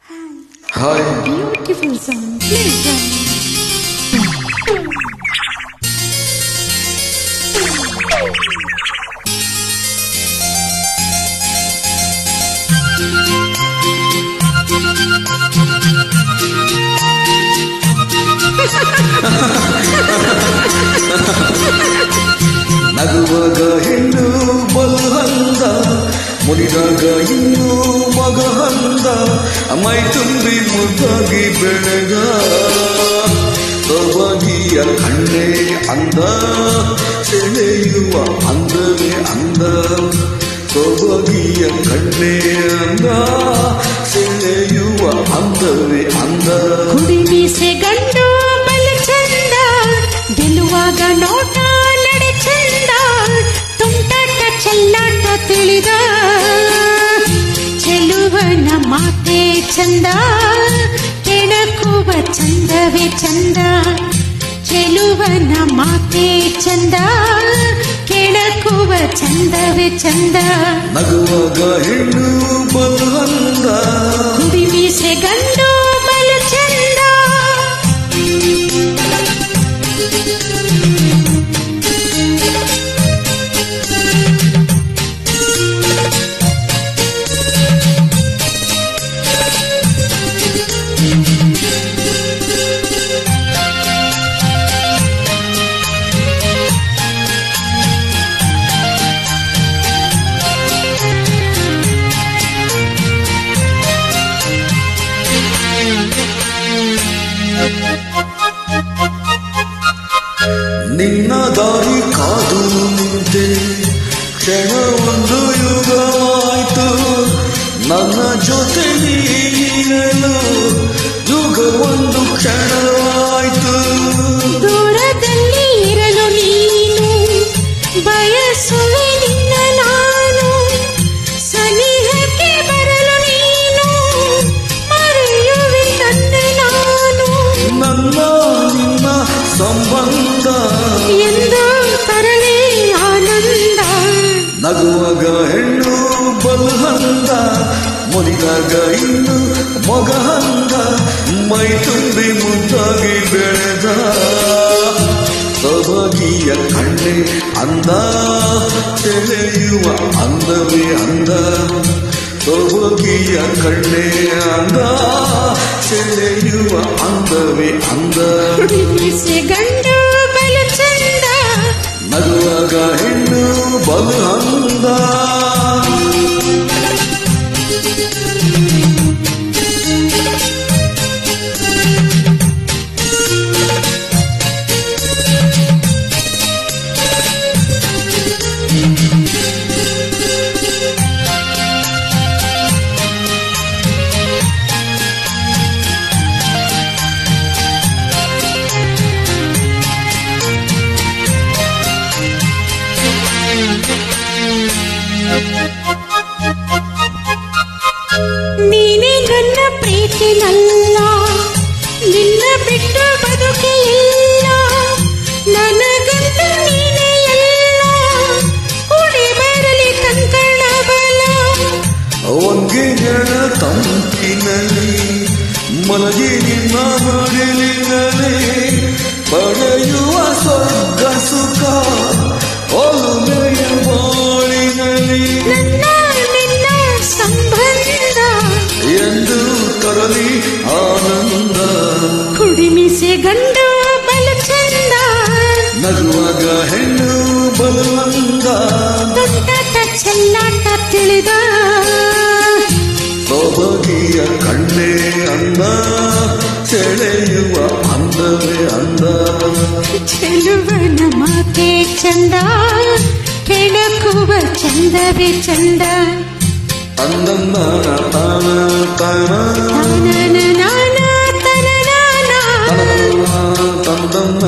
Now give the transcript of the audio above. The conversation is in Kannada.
Hi. Beautiful song. Please join. ನಗುವಾಗ ಹೆಣ್ಣು ಬಲಹಂದ ಮುನಿದಾಗ ಇನ್ನೂ ಮಗ ಹಂದ ಮೈ ತುಂಬಿ ಮುದ್ದಾಗಿ ಬೆಳೆದ ಸೊಬಗಿಯ ಕಣ್ಣೆ ಅಂದ ಸೆಳೆಯುವ ಅಂದವೇ ಅಂದ ಸೊಬಗಿಯ ಕಣ್ಣೆ ಅಂದ ಸೆಳೆಯುವ ಅಂದವೇ ಅಂದ ಕುಡಿ ಮೀಸೆ ಗಂಡು ಬಲು ಚಂದ ಗೆಲ್ಲುವಾಗ ನೋಟ ನಡೆ ಚಂದ ತುಂಟಾಟ ಚೆಲ್ಲಾಟ ತಿಳಿದ ಚೆಲುವನ ಮಾತೆ ಚಂದ ಕೆಣಕುವ ಚಂದವೇ ಚಂದ ಚೆಲುವನ ಮಾತೆ ಚಂದ ಕೆಣಕುವ ಚಂದವೇ ಚಂದ ನಗುವಾಗ ಹೆಣ್ಣು ಬಲಹಂದ ಕುಡಿ ಮೀಸೆ ಗಂಡು ಬಲು ಚಂದ ನಿನ್ನ ದಾರಿ ಕಾದು ನಿಂತೆ ಕ್ಷಣವೊಂದು ಯುಗವಾಯ್ತು ನನ್ನ ಜೊತೆ ನೀನಲು ಯುಗವೊಂದು ಕ್ಷಣವಾಯ್ತು ದೂರದಲ್ಲಿ ಇರಲು ನೀನು ಬಯಸುವೆ ನಿನ್ನ ನಾನು ಸನಿಹಕ್ಕೆ ಬರಲು ನೀನು ಮರೆಯುವೆ ತಂದೆ ನಾನು ನನ್ನ ನಿನ್ನ ಸಂಬಂಧ ಎಂದು ತರಲೇ ಆನಂದ ನಗುವಾಗ ಹೆಣ್ಣು ಬಲಹಂದ ಮುನಿದಾಗ ಇನ್ನು ಮಗ ಹಂದ ಮೈ ತುಂಬಿ ಮುದ್ದಾಗಿ ಬೆಳೆದ ಸೊಬಗಿಯ ಕಣ್ಣೆ ಅಂದ ಸೆಳೆಯುವ ಅಂದವೇ ಅಂದ ಸೊಬಗಿಯ ಕಣ್ಣೆ ಅಂದ ಸೆಳೆಯುವ ಅಂದವೇ ಅಂದ ಮೀಸೆ ಗಂಡು ಬಲು ಚಂದ ನಗುವಾಗ ಹೆಣ್ಣು ಬಲಹಂದ ನೀನೇ ನನ್ನ ಪ್ರೀತಿನಲ್ಲ ನಿನ್ನ ಬಿಟ್ಟು ಬದುಕೆ ಇಲ್ಲ ನನಗಂತೂ ನೀನೇ ಎಲ್ಲ ಕೂಡಿ ಬರಲಿ ಕಂಕಣ ಬಲ ಒಂಗಿನ ತಂಪಿನಲ್ಲಿ ಮಲಗಿ ನಿನ್ನ ಮಡಿಲಿನಲ್ಲಿ ಪಡೆಯುವ ಸ್ವರ್ಗ ಸುಖ ಒಲುಮೆಯ ಬಾಳಿನಲ್ಲಿ ನನ್ನ ನಿನ್ನ ಸಂಬಂಧ ಎಂದು ತರಲಿ ಆನಂದ ಕುಡಿಮಿಸೆ ಗಂಡು ಬಲು ಚಂದ ನಗುವಾಗ ಹೆಣ್ಣು ಬಲವಂದ ತುಂಟಾಟ ಚೆಲ್ಲಾಟ ತಿಳಿದ ಸೊಬಗಿಯ ಕಣ್ಣೆ ಅಂದ ಸೆಳೆಯುವ ಅಂದವೇ ಅಂದ ಚೆಲುವನ ಮಾತೆ ಚಂದ ಕೆಣಕುವ ಚಂದವೇ ಚಂದ ಅಂದನ್ನ ತಾನ ತಾನ ನಾನ ನಾನ ತನ ನಾನ ತಂದನ್ನ